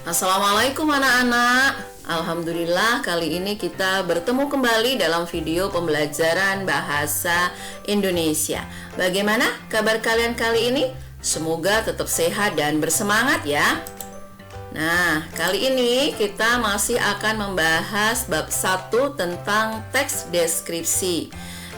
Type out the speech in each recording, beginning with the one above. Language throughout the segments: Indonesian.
Assalamualaikum anak-anak. Alhamdulillah kali ini kita bertemu kembali dalam video pembelajaran bahasa Indonesia. Bagaimana kabar kalian kali ini? Semoga tetap sehat dan bersemangat ya. Nah, kali ini kita masih akan membahas bab 1 tentang teks deskripsi.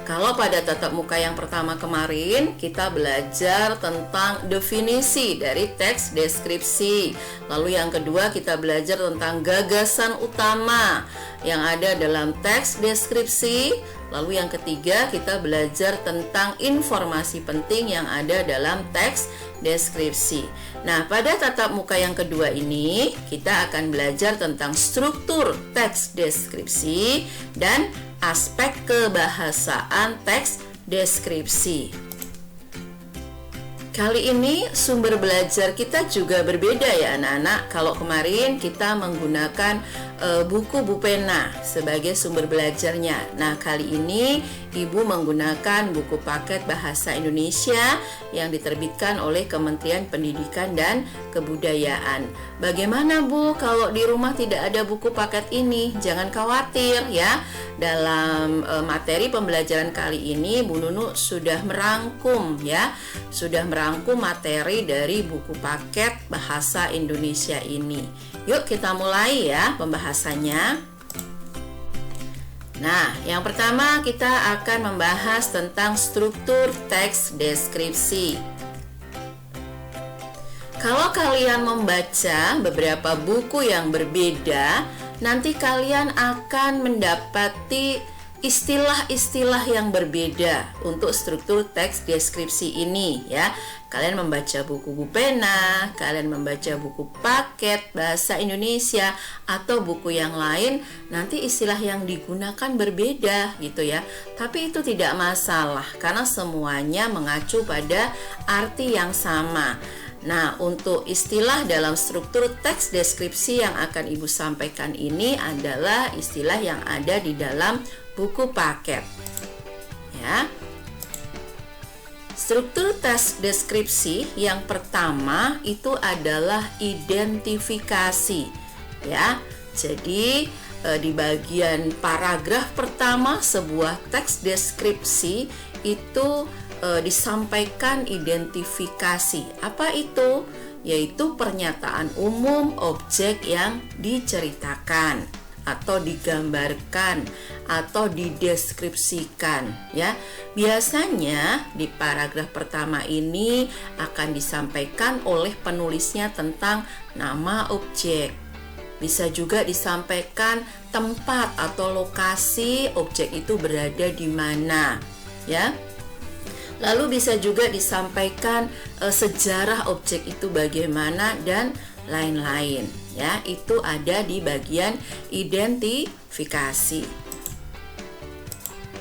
Kalau pada tatap muka yang pertama kemarin, kita belajar tentang definisi dari teks deskripsi. Lalu yang kedua kita belajar tentang gagasan utama yang ada dalam teks deskripsi. Lalu yang ketiga kita belajar tentang informasi penting yang ada dalam teks deskripsi. Nah, pada tatap muka yang kedua ini kita akan belajar tentang struktur teks deskripsi dan aspek kebahasaan teks deskripsi. Kali ini sumber belajar kita juga berbeda ya anak-anak. Kalau kemarin kita menggunakan buku Bupena sebagai sumber belajarnya. Nah, kali ini Ibu menggunakan buku paket bahasa Indonesia yang diterbitkan oleh Kementerian Pendidikan dan Kebudayaan. Bagaimana Bu kalau di rumah tidak ada buku paket ini? Jangan khawatir ya. Dalam materi pembelajaran kali ini Bu Nunu sudah merangkum ya. Sudah merangkum materi dari buku paket bahasa Indonesia ini. Yuk kita mulai ya pembahasannya. Nah, yang pertama kita akan membahas tentang struktur teks deskripsi. Kalau kalian membaca beberapa buku yang berbeda, nanti kalian akan mendapati istilah-istilah yang berbeda untuk struktur teks deskripsi ini ya. Kalian membaca buku Bupena, kalian membaca buku paket bahasa Indonesia atau buku yang lain, nanti istilah yang digunakan berbeda gitu ya. Tapi itu tidak masalah karena semuanya mengacu pada arti yang sama. Nah, untuk istilah dalam struktur teks deskripsi yang akan Ibu sampaikan ini adalah istilah yang ada di dalam buku paket. Ya. Struktur teks deskripsi yang pertama itu adalah identifikasi. Ya. Jadi di bagian paragraf pertama sebuah teks deskripsi itu disampaikan identifikasi. Apa itu? Yaitu pernyataan umum objek yang diceritakan atau digambarkan atau dideskripsikan ya. Biasanya di paragraf pertama ini akan disampaikan oleh penulisnya tentang nama objek. Bisa juga disampaikan tempat atau lokasi objek itu berada di mana ya. Lalu bisa juga disampaikan sejarah objek itu bagaimana dan lain-lain ya. Itu ada di bagian identifikasi.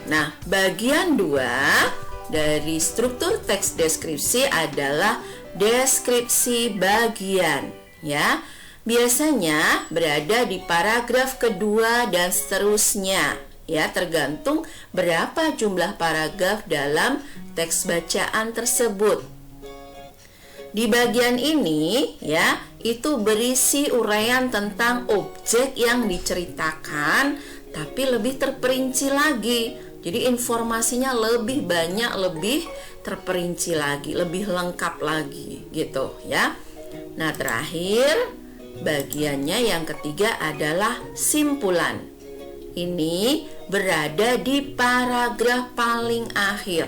Nah, bagian 2 dari struktur teks deskripsi adalah deskripsi bagian ya. Biasanya berada di paragraf kedua dan seterusnya ya, tergantung berapa jumlah paragraf dalam teks bacaan tersebut. Di bagian ini ya, itu berisi uraian tentang objek yang diceritakan tapi lebih terperinci lagi. Jadi informasinya lebih banyak, lebih terperinci lagi, lebih lengkap lagi gitu ya. Nah, terakhir bagiannya yang ketiga adalah simpulan. Ini berada di paragraf paling akhir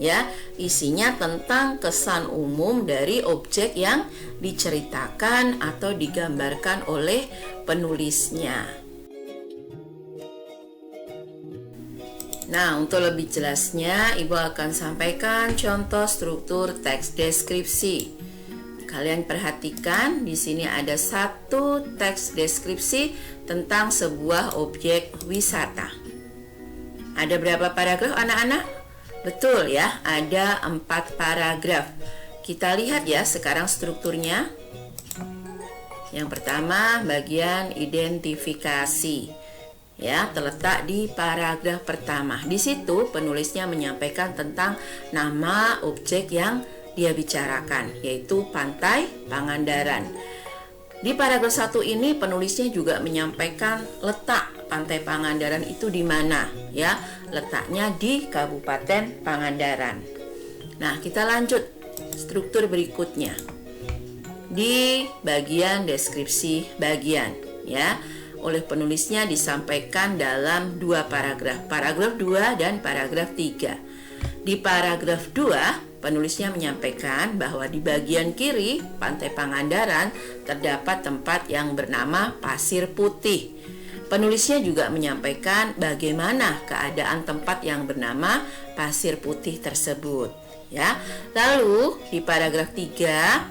ya, isinya tentang kesan umum dari objek yang diceritakan atau digambarkan oleh penulisnya. Nah, untuk lebih jelasnya Ibu akan sampaikan contoh struktur teks deskripsi. Kalian perhatikan di sini ada satu teks deskripsi tentang sebuah objek wisata. Ada berapa paragraf anak-anak? Betul ya, ada 4 paragraf. Kita lihat ya sekarang strukturnya. Yang pertama bagian identifikasi. Ya, terletak di paragraf pertama. Di situ penulisnya menyampaikan tentang nama objek yang dia bicarakan, yaitu Pantai Pangandaran. Di paragraf 1 ini penulisnya juga menyampaikan letak Pantai Pangandaran itu di mana, ya. Letaknya di Kabupaten Pangandaran. Nah, kita lanjut struktur berikutnya. Di bagian deskripsi bagian, ya. Oleh penulisnya disampaikan dalam 2 paragraf, paragraf 2 dan paragraf 3. Di paragraf 2, penulisnya menyampaikan bahwa di bagian kiri Pantai Pangandaran terdapat tempat yang bernama Pasir Putih. Penulisnya juga menyampaikan bagaimana keadaan tempat yang bernama Pasir Putih tersebut, ya. Lalu di paragraf 3,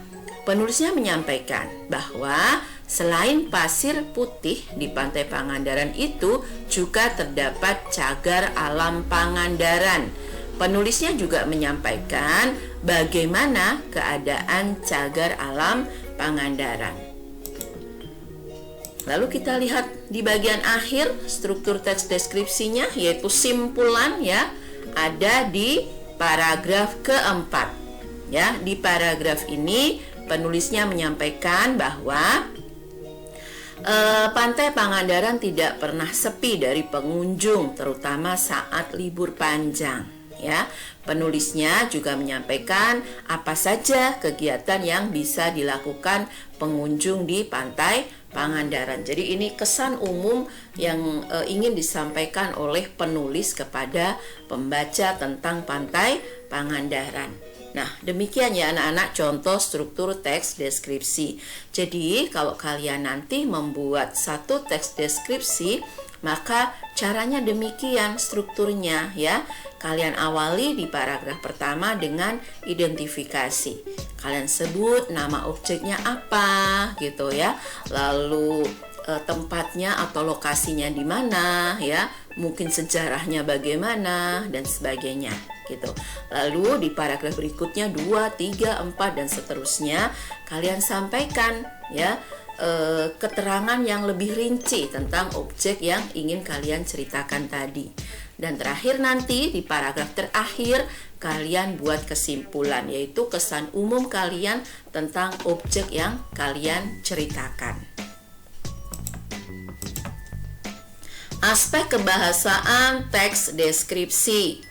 penulisnya menyampaikan bahwa selain pasir putih di Pantai Pangandaran itu juga terdapat cagar alam Pangandaran. Penulisnya juga menyampaikan bagaimana keadaan cagar alam Pangandaran. Lalu kita lihat di bagian akhir struktur teks deskripsinya, yaitu simpulan, ya, ada di paragraf keempat. Ya, di paragraf ini penulisnya menyampaikan bahwa Pantai Pangandaran tidak pernah sepi dari pengunjung, terutama saat libur panjang. Ya, penulisnya juga menyampaikan apa saja kegiatan yang bisa dilakukan pengunjung di Pantai Pangandaran. Jadi ini kesan umum yang ingin disampaikan oleh penulis kepada pembaca tentang Pantai Pangandaran. Nah, demikian ya anak-anak contoh struktur teks deskripsi. Jadi kalau kalian nanti membuat satu teks deskripsi, maka caranya demikian strukturnya, ya. Kalian awali di paragraf pertama dengan identifikasi. Kalian sebut nama objeknya apa gitu, ya. Lalu tempatnya atau lokasinya di mana, ya. Mungkin sejarahnya bagaimana dan sebagainya gitu. Lalu di paragraf berikutnya 2, 3, 4 dan seterusnya kalian sampaikan, ya, keterangan yang lebih rinci tentang objek yang ingin kalian ceritakan tadi. Dan terakhir nanti di paragraf terakhir kalian buat kesimpulan, yaitu kesan umum kalian tentang objek yang kalian ceritakan. Aspek kebahasaan teks deskripsi.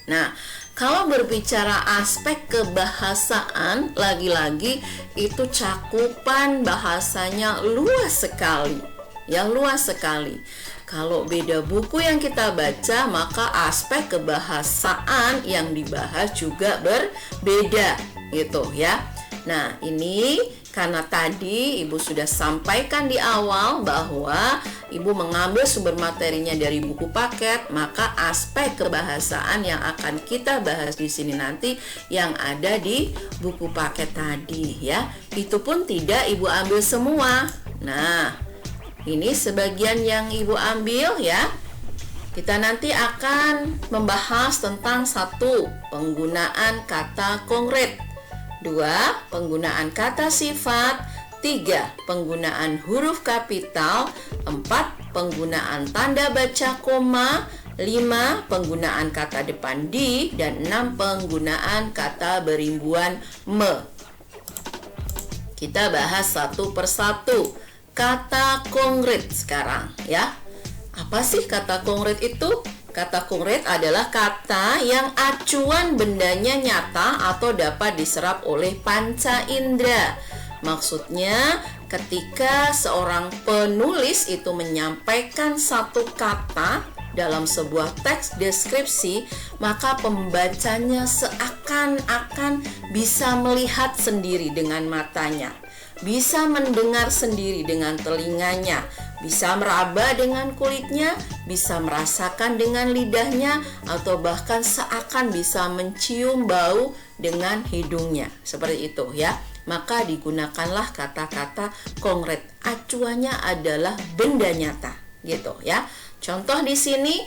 Nah, kalau berbicara aspek kebahasaan, lagi-lagi itu cakupan bahasanya luas sekali, ya, luas sekali. Kalau beda buku yang kita baca, maka aspek kebahasaan yang dibahas juga berbeda, gitu ya. Nah, ini karena tadi Ibu sudah sampaikan di awal bahwa Ibu mengambil sumber materinya dari buku paket, maka aspek kebahasaan yang akan kita bahas di sini nanti yang ada di buku paket tadi, ya. Itu pun tidak Ibu ambil semua. Nah, ini sebagian yang Ibu ambil, ya. Kita nanti akan membahas tentang 1. Penggunaan kata konkret, 2. Penggunaan kata sifat, 3. Penggunaan huruf kapital, 4. Penggunaan tanda baca koma, 5. Penggunaan kata depan di, dan 6. Penggunaan kata berimbuan me. Kita bahas satu persatu. Kata konkret sekarang, ya. Apa sih kata konkret itu? Kata konkret adalah kata yang acuan bendanya nyata atau dapat diserap oleh panca indera. Maksudnya, ketika seorang penulis itu menyampaikan satu kata dalam sebuah teks deskripsi, maka pembacanya seakan-akan bisa melihat sendiri dengan matanya, bisa mendengar sendiri dengan telinganya, bisa meraba dengan kulitnya, bisa merasakan dengan lidahnya, atau bahkan seakan bisa mencium bau dengan hidungnya. Seperti itu, ya. Maka digunakanlah kata-kata konkret. Acuannya adalah benda nyata, gitu ya. Contoh di sini,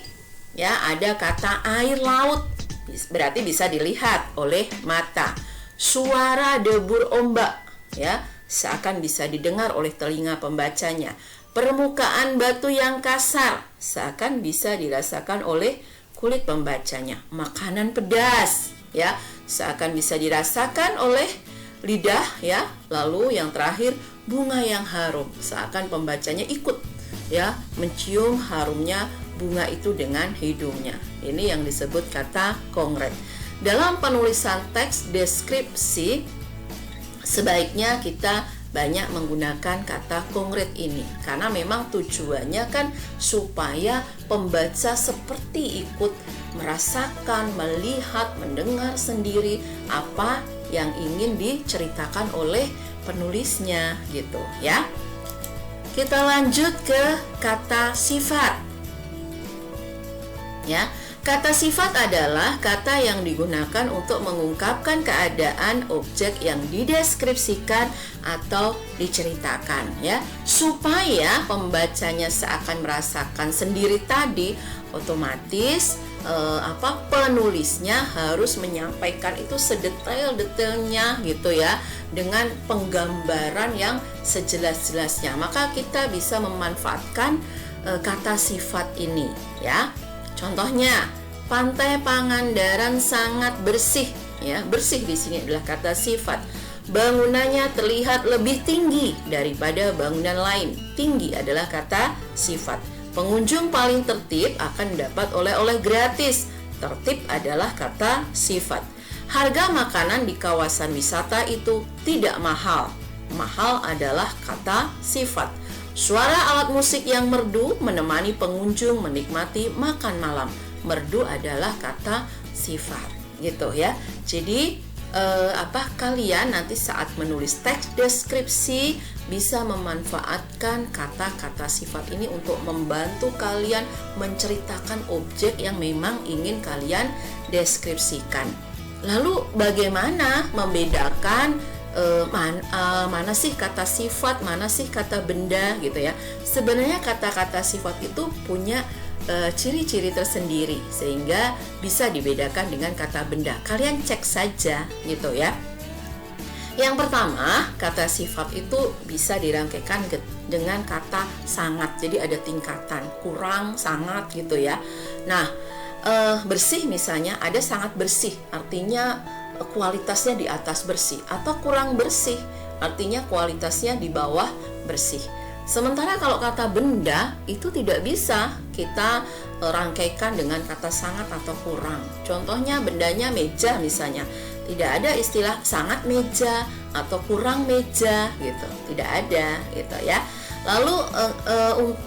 ya, ada kata air laut. Berarti bisa dilihat oleh mata. Suara debur ombak, ya, seakan bisa didengar oleh telinga pembacanya. Permukaan batu yang kasar seakan bisa dirasakan oleh kulit pembacanya. Makanan pedas, ya, seakan bisa dirasakan oleh lidah, ya. Lalu yang terakhir, bunga yang harum, seakan pembacanya ikut ya mencium harumnya bunga itu dengan hidungnya. Ini yang disebut kata kongret. Dalam penulisan teks deskripsi sebaiknya kita banyak menggunakan kata kongret ini, karena memang tujuannya kan supaya pembaca seperti ikut merasakan, melihat, mendengar sendiri apa yang ingin diceritakan oleh penulisnya gitu ya. Kita lanjut ke kata sifat. Ya, kata sifat adalah kata yang digunakan untuk mengungkapkan keadaan objek yang dideskripsikan atau diceritakan ya, supaya pembacanya seakan merasakan sendiri tadi, otomatis penulisnya harus menyampaikan itu sedetail-detailnya gitu ya, dengan penggambaran yang sejelas-jelasnya. Maka kita bisa memanfaatkan kata sifat ini ya. Contohnya, Pantai Pangandaran sangat bersih ya. Bersih di sini adalah kata sifat. Bangunannya terlihat lebih tinggi daripada bangunan lain. Tinggi adalah kata sifat. Pengunjung paling tertib akan mendapat oleh-oleh gratis. Tertib adalah kata sifat. Harga makanan di kawasan wisata itu tidak mahal. Mahal adalah kata sifat. Suara alat musik yang merdu menemani pengunjung menikmati makan malam. Merdu adalah kata sifat, gitu ya. Jadi kalian nanti saat menulis teks deskripsi bisa memanfaatkan kata-kata sifat ini untuk membantu kalian menceritakan objek yang memang ingin kalian deskripsikan. Lalu bagaimana membedakan mana sih kata sifat, mana sih kata benda gitu ya. Sebenarnya kata-kata sifat itu punya ciri-ciri tersendiri sehingga bisa dibedakan dengan kata benda. Kalian cek saja gitu ya. Yang pertama, kata sifat itu bisa dirangkaikan dengan kata sangat. Jadi ada tingkatan, kurang, sangat gitu ya. Nah, bersih misalnya ada sangat bersih, artinya kualitasnya di atas bersih, atau kurang bersih, artinya kualitasnya di bawah bersih. Sementara kalau kata benda itu tidak bisa kita rangkaikan dengan kata sangat atau kurang. Contohnya bendanya meja misalnya, tidak ada istilah sangat meja atau kurang meja gitu, tidak ada gitu ya. Lalu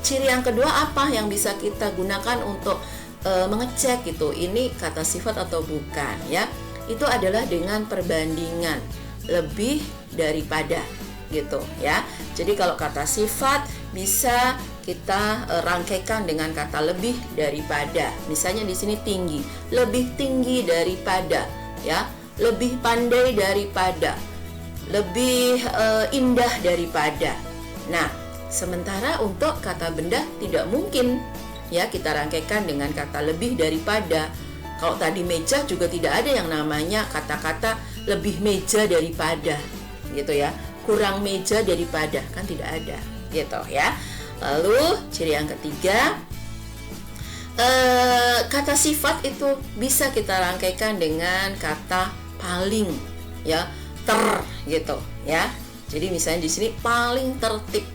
ciri yang kedua apa yang bisa kita gunakan untuk mengecek gitu, ini kata sifat atau bukan ya? Itu adalah dengan perbandingan lebih daripada gitu ya. Jadi kalau kata sifat bisa kita rangkaikan dengan kata lebih daripada. Misalnya di sini tinggi, lebih tinggi daripada ya, lebih pandai daripada, lebih indah daripada. Nah, sementara untuk kata benda tidak mungkin ya kita rangkaikan dengan kata lebih daripada. Kalau tadi meja juga tidak ada yang namanya kata-kata lebih meja daripada gitu ya, kurang meja daripada, kan tidak ada gitu ya. Lalu ciri yang ketiga, kata sifat itu bisa kita rangkaikan dengan kata paling ya, gitu ya. Jadi misalnya di sini paling tertib,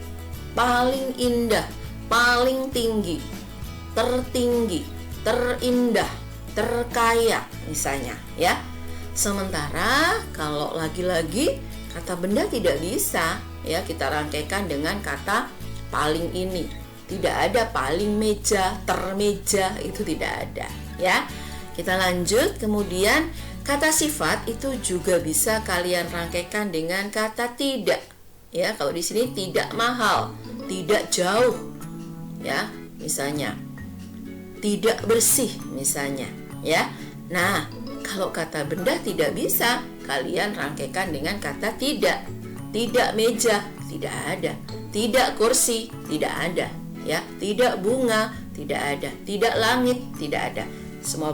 paling indah, paling tinggi, tertinggi, terindah, terkaya misalnya ya. Sementara kalau lagi-lagi kata benda tidak bisa ya kita rangkaikan dengan kata paling ini. Tidak ada paling meja, termeja, itu tidak ada ya. Kita lanjut. Kemudian kata sifat itu juga bisa kalian rangkaikan dengan kata tidak ya. Kalau di sini tidak mahal, tidak jauh ya, misalnya tidak bersih misalnya ya. Nah, kalau kata benda tidak bisa kalian rangkaikan dengan kata tidak. Tidak meja, tidak ada. Tidak kursi, tidak ada ya. Tidak bunga, tidak ada. Tidak langit, tidak ada. Semua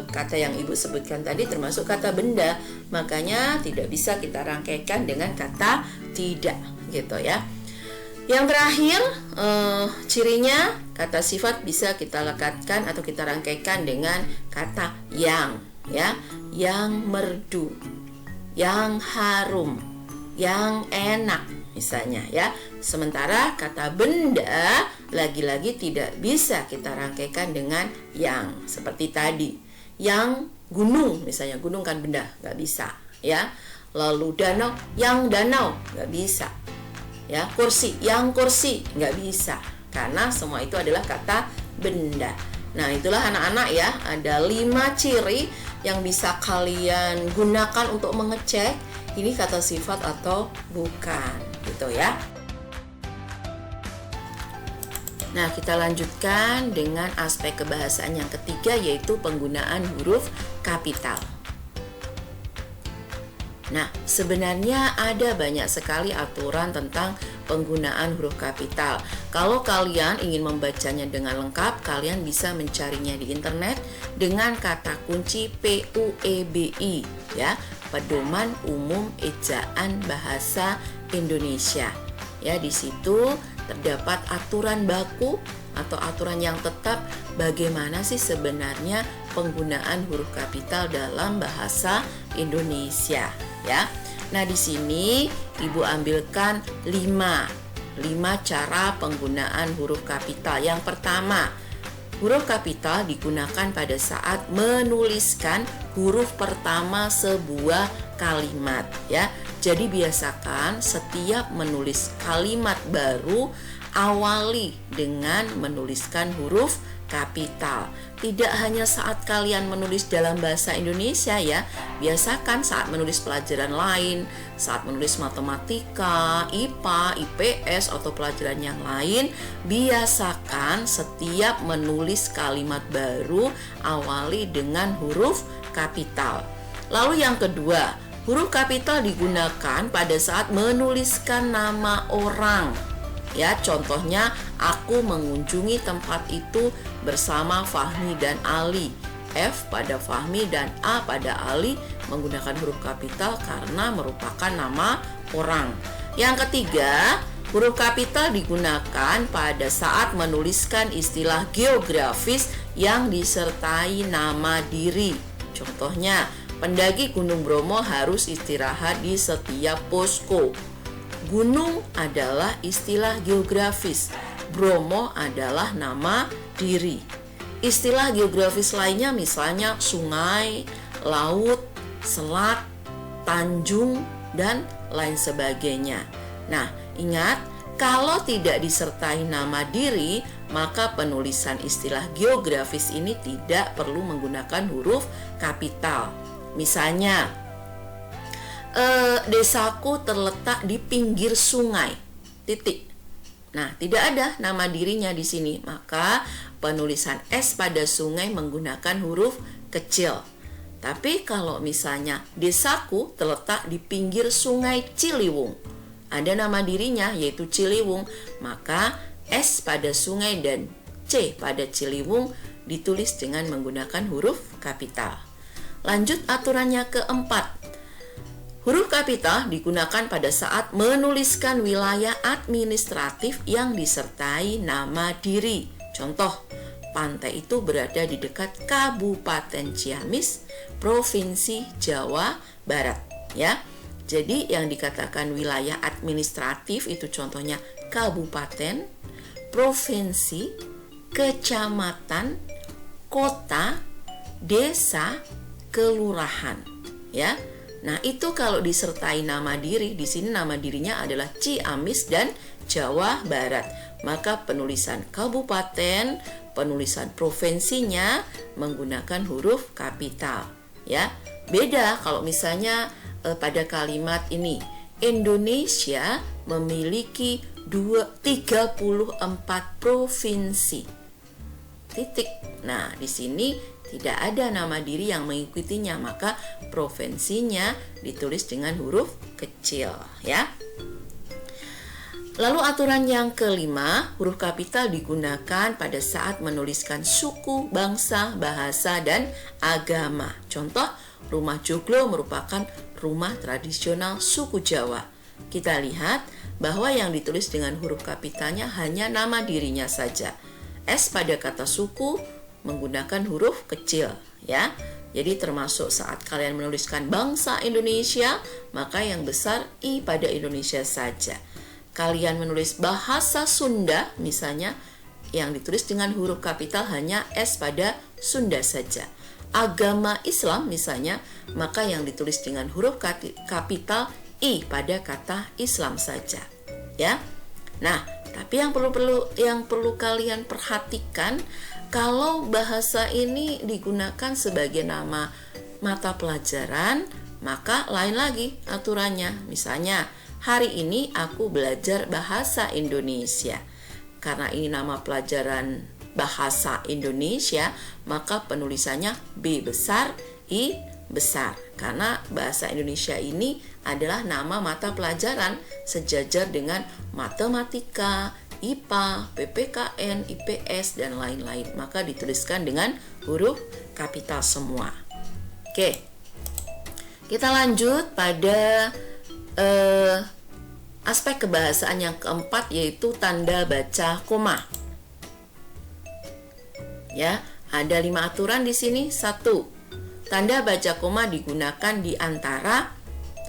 kata yang Ibu sebutkan tadi termasuk kata benda, makanya tidak bisa kita rangkaikan dengan kata tidak gitu ya. Yang terakhir, cirinya kata sifat bisa kita lekatkan atau kita rangkaikan dengan kata yang ya, yang merdu, yang harum, yang enak misalnya ya. Sementara kata benda lagi-lagi tidak bisa kita rangkaikan dengan yang seperti tadi. Yang gunung misalnya, gunung kan benda, nggak bisa ya. Lalu danau, yang danau, nggak bisa ya. Kursi, yang kursi, nggak bisa karena semua itu adalah kata benda. Nah, itulah anak-anak ya, ada 5 ciri yang bisa kalian gunakan untuk mengecek ini kata sifat atau bukan gitu ya. Nah, kita lanjutkan dengan aspek kebahasaan yang ketiga, yaitu penggunaan huruf kapital. Nah, sebenarnya ada banyak sekali aturan tentang penggunaan huruf kapital. Kalau kalian ingin membacanya dengan lengkap, kalian bisa mencarinya di internet dengan kata kunci PUEBI ya, Pedoman Umum Ejaan Bahasa Indonesia. Ya, di situ terdapat aturan baku atau aturan yang tetap bagaimana sih sebenarnya penggunaan huruf kapital dalam bahasa Indonesia ya. Nah, di sini Ibu ambilkan 5 cara penggunaan huruf kapital. Yang pertama, huruf kapital digunakan pada saat menuliskan huruf pertama sebuah kalimat ya. Jadi biasakan setiap menulis kalimat baru awali dengan menuliskan huruf kapital. Tidak hanya saat kalian menulis dalam bahasa Indonesia ya, biasakan saat menulis pelajaran lain, saat menulis matematika, IPA, IPS atau pelajaran yang lain, biasakan setiap menulis kalimat baru awali dengan huruf kapital. Lalu yang kedua, huruf kapital digunakan pada saat menuliskan nama orang. Ya, contohnya aku mengunjungi tempat itu bersama Fahmi dan Ali. F pada Fahmi dan A pada Ali menggunakan huruf kapital karena merupakan nama orang. Yang ketiga, huruf kapital digunakan pada saat menuliskan istilah geografis yang disertai nama diri. Contohnya, pendaki Gunung Bromo harus istirahat di setiap posko. Gunung adalah istilah geografis, Bromo adalah nama diri. Istilah geografis lainnya misalnya sungai, laut, selat, tanjung, dan lain sebagainya. Nah, ingat, kalau tidak disertai nama diri, maka penulisan istilah geografis ini tidak perlu menggunakan huruf kapital. Misalnya, desaku terletak di pinggir sungai. Titik. Nah, tidak ada nama dirinya di sini, maka penulisan S pada sungai menggunakan huruf kecil. Tapi kalau misalnya desaku terletak di pinggir sungai Ciliwung, ada nama dirinya yaitu Ciliwung, maka S pada sungai dan C pada Ciliwung ditulis dengan menggunakan huruf kapital. Lanjut aturannya keempat. Huruf kapital digunakan pada saat menuliskan wilayah administratif yang disertai nama diri. Contoh, pantai itu berada di dekat Kabupaten Ciamis, Provinsi Jawa Barat. Ya, jadi yang dikatakan wilayah administratif itu contohnya kabupaten, provinsi, kecamatan, kota, desa, kelurahan. Ya. Nah, itu kalau disertai nama diri, di sini nama dirinya adalah Ciamis dan Jawa Barat. Maka penulisan kabupaten, penulisan provinsinya menggunakan huruf kapital, ya. Beda kalau misalnya pada kalimat ini, Indonesia memiliki 34 provinsi. Titik. Nah, di sini tidak ada nama diri yang mengikutinya, maka provinsinya ditulis dengan huruf kecil, ya. Lalu aturan yang kelima, huruf kapital digunakan pada saat menuliskan suku, bangsa, bahasa, dan agama. Contoh, rumah joglo merupakan rumah tradisional suku Jawa. Kita lihat bahwa yang ditulis dengan huruf kapitalnya hanya nama dirinya saja. S pada kata suku, menggunakan huruf kecil ya. Jadi termasuk saat kalian menuliskan bangsa Indonesia, maka yang besar I pada Indonesia saja. Kalian menulis bahasa Sunda misalnya, yang ditulis dengan huruf kapital hanya S pada Sunda saja. Agama Islam misalnya, maka yang ditulis dengan huruf kapital I pada kata Islam saja ya. Nah, tapi yang perlu kalian perhatikan, kalau bahasa ini digunakan sebagai nama mata pelajaran, maka lain lagi aturannya. Misalnya, hari ini aku belajar bahasa Indonesia. Karena ini nama pelajaran bahasa Indonesia, maka penulisannya B besar, I besar. Karena bahasa Indonesia ini adalah nama mata pelajaran sejajar dengan matematika, IPA, PPKN, IPS, dan lain-lain. Maka dituliskan dengan huruf kapital semua. Oke, kita lanjut pada aspek kebahasaan yang keempat, yaitu tanda baca koma. Ya, ada 5 aturan di sini. 1. Tanda baca koma digunakan di antara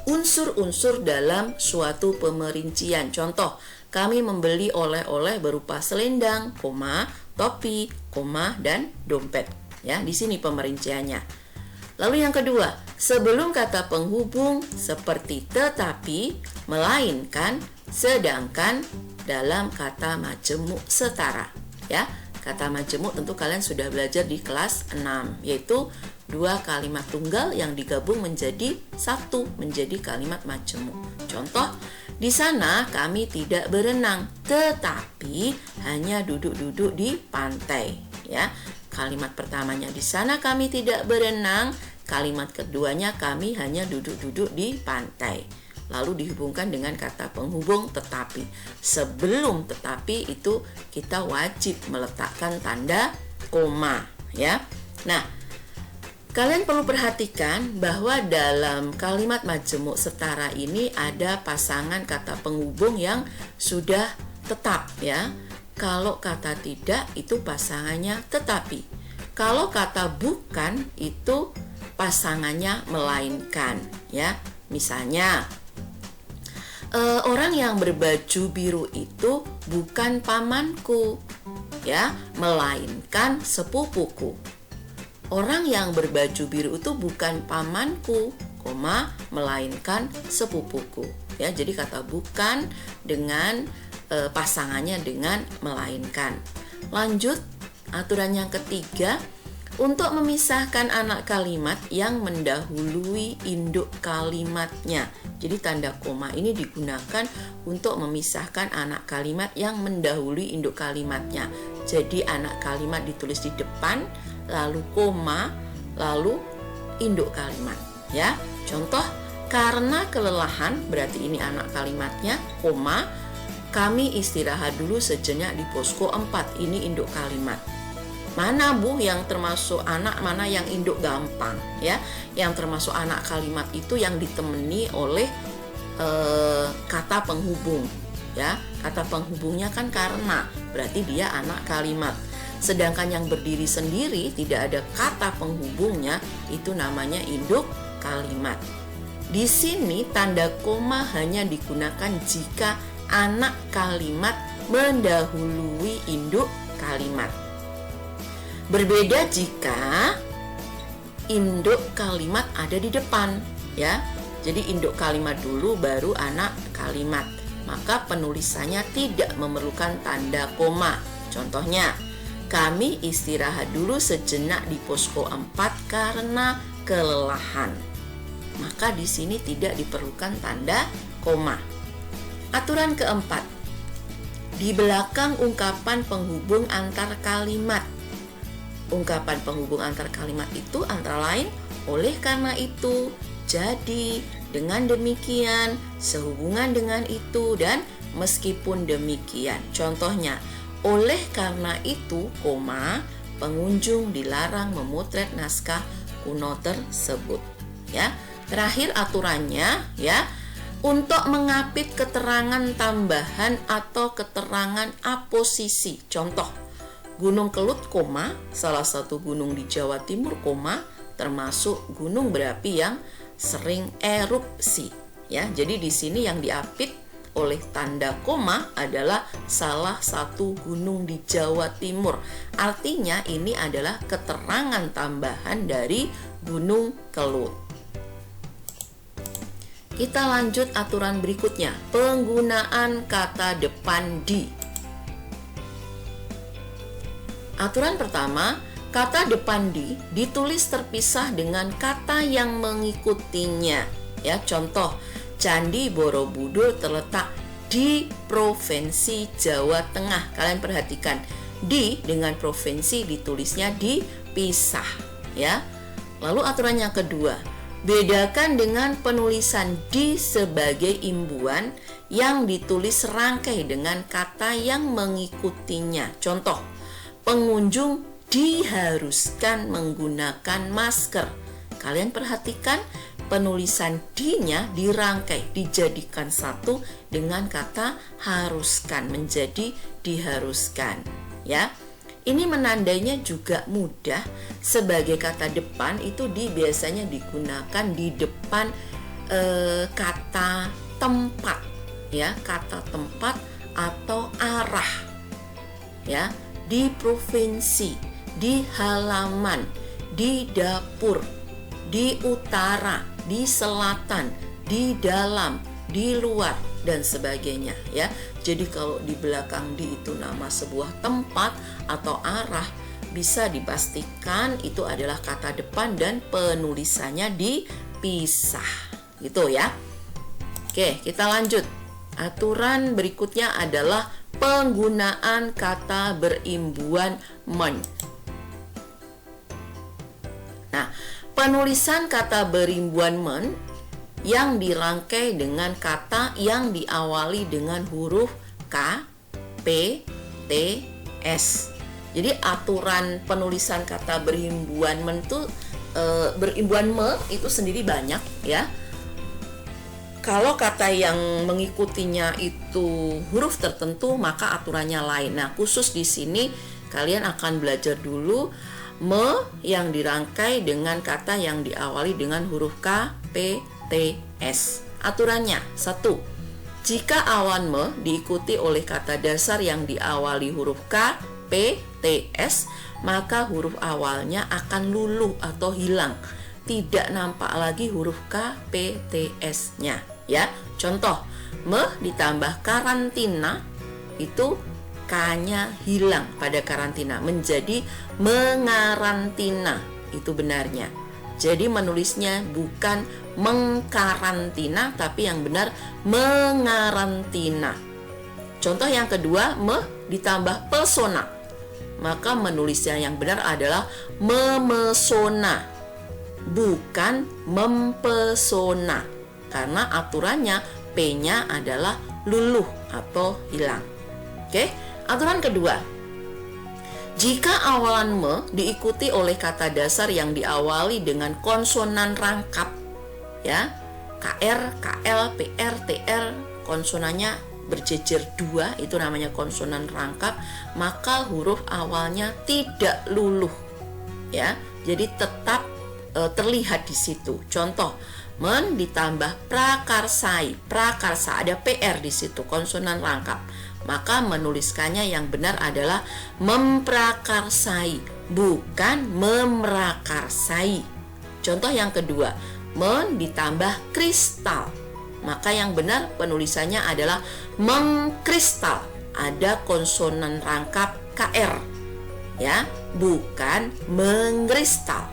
unsur-unsur dalam suatu pemerincian. Contoh, kami membeli oleh-oleh berupa selendang, koma, topi, koma, dan dompet. Ya, di sini pemerinciannya. Lalu yang kedua, sebelum kata penghubung seperti tetapi, melainkan, sedangkan dalam kata majemuk setara. Ya, kata majemuk tentu kalian sudah belajar di kelas 6, yaitu 2 kalimat tunggal yang digabung menjadi 1, menjadi kalimat majemuk. Contoh, di sana kami tidak berenang, tetapi hanya duduk-duduk di pantai. Ya, kalimat pertamanya di sana kami tidak berenang, kalimat keduanya kami hanya duduk-duduk di pantai. Lalu dihubungkan dengan kata penghubung tetapi. Sebelum tetapi itu kita wajib meletakkan tanda koma, ya. Nah, kalian perlu perhatikan bahwa dalam kalimat majemuk setara ini ada pasangan kata penghubung yang sudah tetap, ya. Kalau kata tidak itu pasangannya tetapi. Kalau kata bukan itu pasangannya melainkan, ya. Misalnya, orang yang berbaju biru itu bukan pamanku, ya, melainkan sepupuku. Orang yang berbaju biru itu bukan pamanku, koma, melainkan sepupuku. Ya, jadi kata bukan dengan pasangannya dengan melainkan. Lanjut, aturan yang ketiga, untuk memisahkan anak kalimat yang mendahului induk kalimatnya. Jadi tanda koma ini digunakan untuk memisahkan anak kalimat yang mendahului induk kalimatnya. Jadi anak kalimat ditulis di depan, lalu koma, lalu induk kalimat, ya. Contoh, karena kelelahan, berarti ini anak kalimatnya, koma, kami istirahat dulu sejenak di posko 4, ini induk kalimat. Mana Bu yang termasuk anak, mana yang induk gampang, ya. Yang termasuk anak kalimat itu yang ditemani oleh kata penghubung, ya. Kata penghubungnya kan karena, berarti dia anak kalimat. Sedangkan yang berdiri sendiri tidak ada kata penghubungnya, itu namanya induk kalimat. Di sini tanda koma hanya digunakan jika anak kalimat mendahului induk kalimat. Berbeda jika induk kalimat ada di depan, ya. Jadi induk kalimat dulu baru anak kalimat. Maka penulisannya tidak memerlukan tanda koma. Contohnya, kami istirahat dulu sejenak di posko 4 karena kelelahan. Maka di sini tidak diperlukan tanda koma. Aturan keempat, di belakang ungkapan penghubung antar kalimat. Ungkapan penghubung antar kalimat itu antara lain oleh karena itu, jadi, dengan demikian, sehubungan dengan itu, dan meskipun demikian. Contohnya, oleh karena itu, koma, pengunjung dilarang memotret naskah kuno tersebut. Ya, terakhir aturannya, ya, untuk mengapit keterangan tambahan atau keterangan aposisi. Contoh, Gunung Kelut, salah satu gunung di Jawa Timur, termasuk gunung berapi yang sering erupsi. Ya, jadi di sini yang diapit oleh tanda koma adalah salah satu gunung di Jawa Timur. Artinya ini adalah keterangan tambahan dari Gunung Kelut. Kita lanjut aturan berikutnya, penggunaan kata depan di. Aturan pertama, kata depan di ditulis terpisah dengan kata yang mengikutinya. Ya, contoh, Candi Borobudur terletak di Provinsi Jawa Tengah. Kalian perhatikan, di dengan provinsi ditulisnya dipisah, ya. Lalu aturan yang kedua, bedakan dengan penulisan di sebagai imbuhan yang ditulis serangkai dengan kata yang mengikutinya. Contoh, pengunjung diharuskan menggunakan masker. Kalian perhatikan, penulisan di-nya dirangkai, dijadikan satu dengan kata haruskan, menjadi diharuskan. Ya, ini menandainya juga mudah. Sebagai kata depan itu biasanya digunakan di depan kata tempat, ya, kata tempat atau arah, ya. Di provinsi, di halaman, di dapur, di utara, di selatan, di dalam, di luar, dan sebagainya, ya. Jadi kalau di belakang di itu nama sebuah tempat atau arah, bisa dipastikan itu adalah kata depan dan penulisannya dipisah, gitu ya. Oke, kita lanjut. Aturan berikutnya adalah penggunaan kata berimbuhan men. Nah, penulisan kata berimbuhan men yang dirangkai dengan kata yang diawali dengan huruf K, P, T, S. Jadi aturan penulisan kata berimbuhan men itu berimbuhan me itu sendiri banyak, ya. Kalau kata yang mengikutinya itu huruf tertentu, maka aturannya lain. Nah, khusus di sini kalian akan belajar dulu me yang dirangkai dengan kata yang diawali dengan huruf K, P, T, S. Aturannya, 1. Jika awan me diikuti oleh kata dasar yang diawali huruf K, P, T, S, maka huruf awalnya akan luluh atau hilang. Tidak nampak lagi huruf K, P, T, S-nya, ya. Contoh, me ditambah karantina, itu K-nya hilang pada karantina, menjadi mengarantina. Itu benarnya. Jadi menulisnya bukan mengkarantina, tapi yang benar mengarantina. Contoh yang kedua, me ditambah pesona, maka menulisnya yang benar adalah memesona, bukan mempesona, karena aturannya P-nya adalah luluh atau hilang. Oke, aturan kedua, jika awalan me diikuti oleh kata dasar yang diawali dengan konsonan rangkap, ya, KR, KL, PR, TR, konsonannya berjejer 2, itu namanya konsonan rangkap, maka huruf awalnya tidak luluh, ya. Jadi tetap terlihat di situ. Contoh, men ditambah prakarsai, prakarsa, ada PR di situ, konsonan rangkap, maka menuliskannya yang benar adalah memprakarsai, bukan memrakarsai. Contoh yang kedua, men ditambah kristal, maka yang benar penulisannya adalah mengkristal, ada konsonan rangkap KR, ya, bukan mengkristal.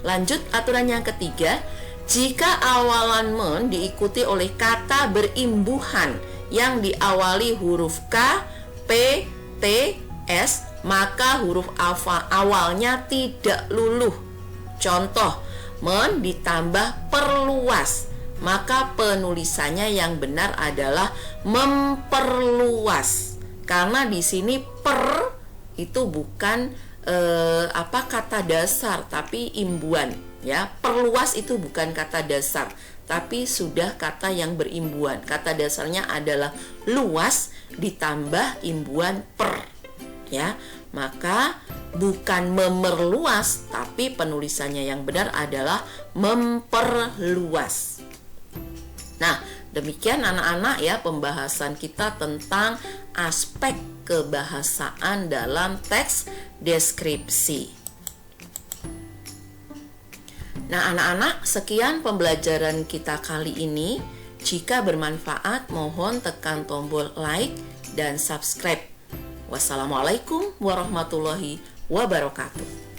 Lanjut aturan yang ketiga, jika awalan men diikuti oleh kata berimbuhan yang diawali huruf K, P, T, S, maka huruf awalnya tidak luluh. Contoh, men ditambah perluas, maka penulisannya yang benar adalah memperluas. Karena di sini per itu bukan kata dasar, tapi imbuhan, ya. Perluas itu bukan kata dasar, tapi sudah kata yang berimbuhan. Kata dasarnya adalah luas ditambah imbuhan per, ya. Maka bukan memerluas, tapi penulisannya yang benar adalah memperluas. Nah, demikian anak-anak ya pembahasan kita tentang aspek kebahasaan dalam teks deskripsi. Nah, anak-anak, sekian pembelajaran kita kali ini. Jika bermanfaat, mohon tekan tombol like dan subscribe. Wassalamualaikum warahmatullahi wabarakatuh.